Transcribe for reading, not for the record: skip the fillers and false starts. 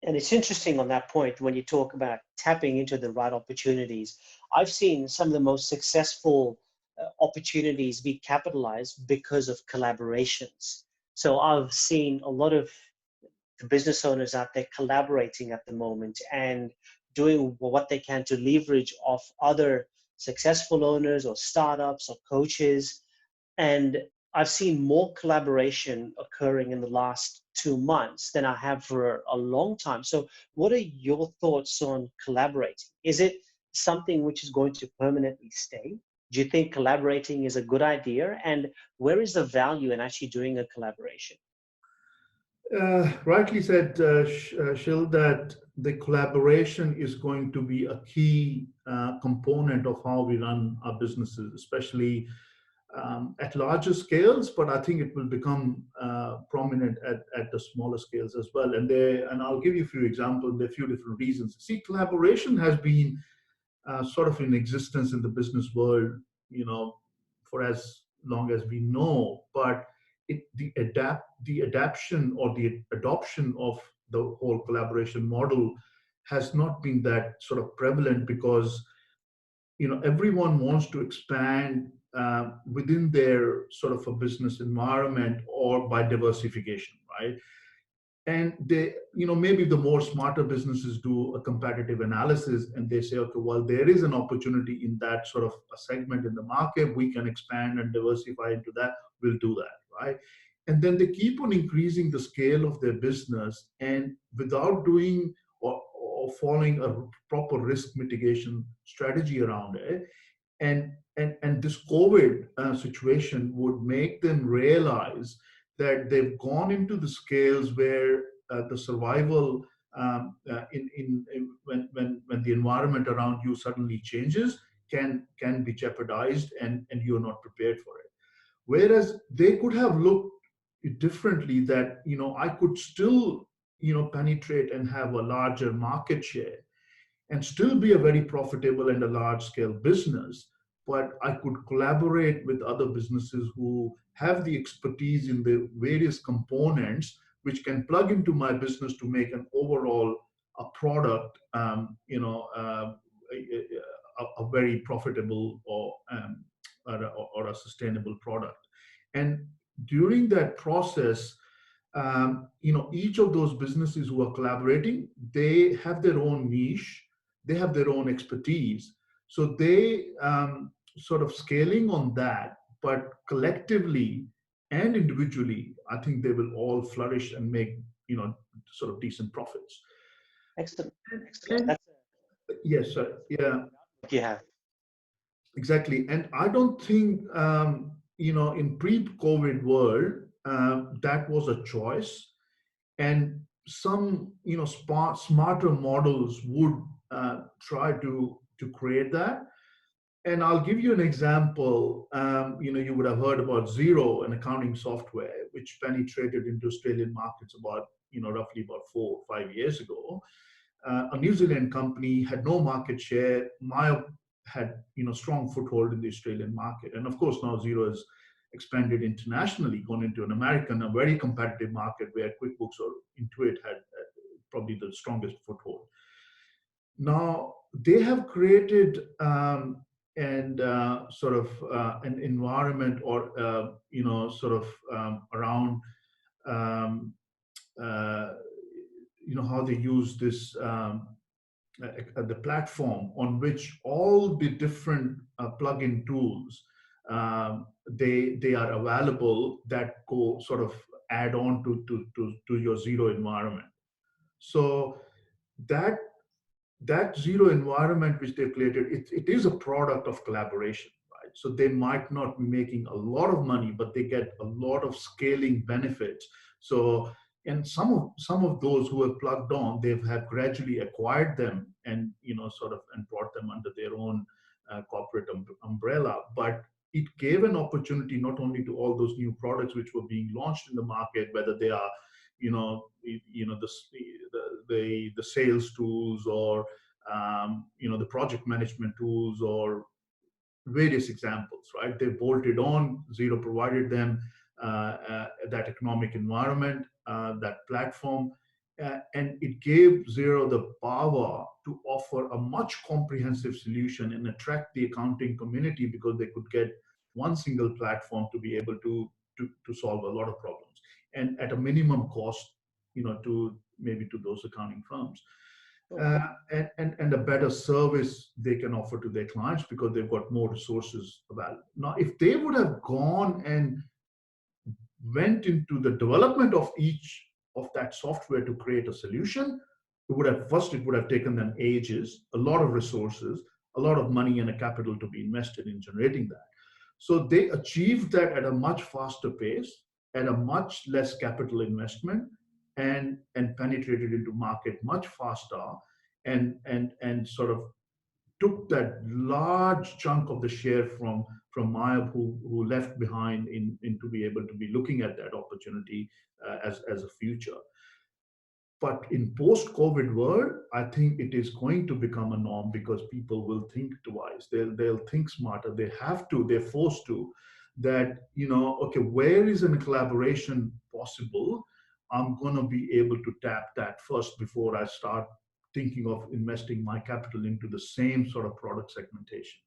And it's interesting on that point when you talk about tapping into the right opportunities. I've seen some of the most successful opportunities be capitalized because of collaborations. So I've seen a lot of the business owners out there collaborating at the moment and doing what they can to leverage off other successful owners or startups or coaches. And I've seen more collaboration occurring in the last 2 months than I have for a long time. So, what are your thoughts on collaborating? Is it something which is going to permanently stay? Do you think collaborating is a good idea? And where is the value in actually doing a collaboration? Rightly said, Shil, that the collaboration is going to be a key component of how we run our businesses, especially at larger scales. But I think it will become prominent at the smaller scales as well. And I'll give you a few examples. There are a few different reasons. See, collaboration has been sort of in existence in the business world, you know, for as long as we know. But the adaption or the adoption of the whole collaboration model has not been that sort of prevalent because everyone wants to expand within their sort of a business environment or by diversification, right? And they, maybe the more smarter businesses do a competitive analysis and they say, okay, well, there is an opportunity in that sort of a segment in the market. We can expand and diversify into that. We'll do that, right? And then they keep on increasing the scale of their business and without doing or following a proper risk mitigation strategy around it. And this COVID situation would make them realize that they've gone into the scales where the survival when the environment around you suddenly changes can be jeopardized and you're not prepared for it. Whereas they could have looked differently that I could still penetrate and have a larger market share and still be a very profitable and a large scale business, but I could collaborate with other businesses who have the expertise in the various components which can plug into my business to make an overall a product, a very profitable or a sustainable product. And during that process, each of those businesses who are collaborating, they have their own niche, they have their own expertise. So they sort of scaling on that, but collectively and individually, I think they will all flourish and make, sort of decent profits. Excellent. And, That's yes, sir. Yeah, what you have. exactly. And I don't think, in pre-COVID world, that was a choice. And some, smarter models would try to create that. And I'll give you an example. You would have heard about Xero, an accounting software, which penetrated into Australian markets about, roughly about 4 or 5 years ago. A New Zealand company had no market share. Maya had, strong foothold in the Australian market. And of course, now Xero has expanded internationally, gone into an American, a very competitive market where QuickBooks or Intuit had probably the strongest foothold. Now, they have created sort of an environment or around how they use this the platform on which all the different plugin tools they are available that go sort of add on to your Xero environment. So that Xero environment which they've created, it is a product of collaboration, right? So they might not be making a lot of money, but they get a lot of scaling benefits. So, and some of those who have plugged on, they've have gradually acquired them and sort of and brought them under their own corporate umbrella. But it gave an opportunity not only to all those new products which were being launched in the market, whether they are the sales tools or the project management tools or various examples, right? They bolted on. Xero provided them that economic environment, that platform, and it gave Xero the power to offer a much comprehensive solution and attract the accounting community because they could get one single platform to be able to solve a lot of problems and at a minimum cost, to maybe to those accounting firms. Sure. And a better service they can offer to their clients because they've got more resources available. Now, if they would have gone and went into the development of each of that software to create a solution, it would have taken them ages, a lot of resources, a lot of money and a capital to be invested in generating that. So they achieved that at a much faster pace, at a much less capital investment, and penetrated into market much faster, and sort of took that large chunk of the share from Maya, who left behind in to be able to be looking at that opportunity as a future. But in post-COVID world, I think it is going to become a norm because people will think twice. They'll think smarter. They have to. They're forced to. That okay, where is a collaboration possible? I'm gonna be able to tap that first before I start thinking of investing my capital into the same sort of product segmentation.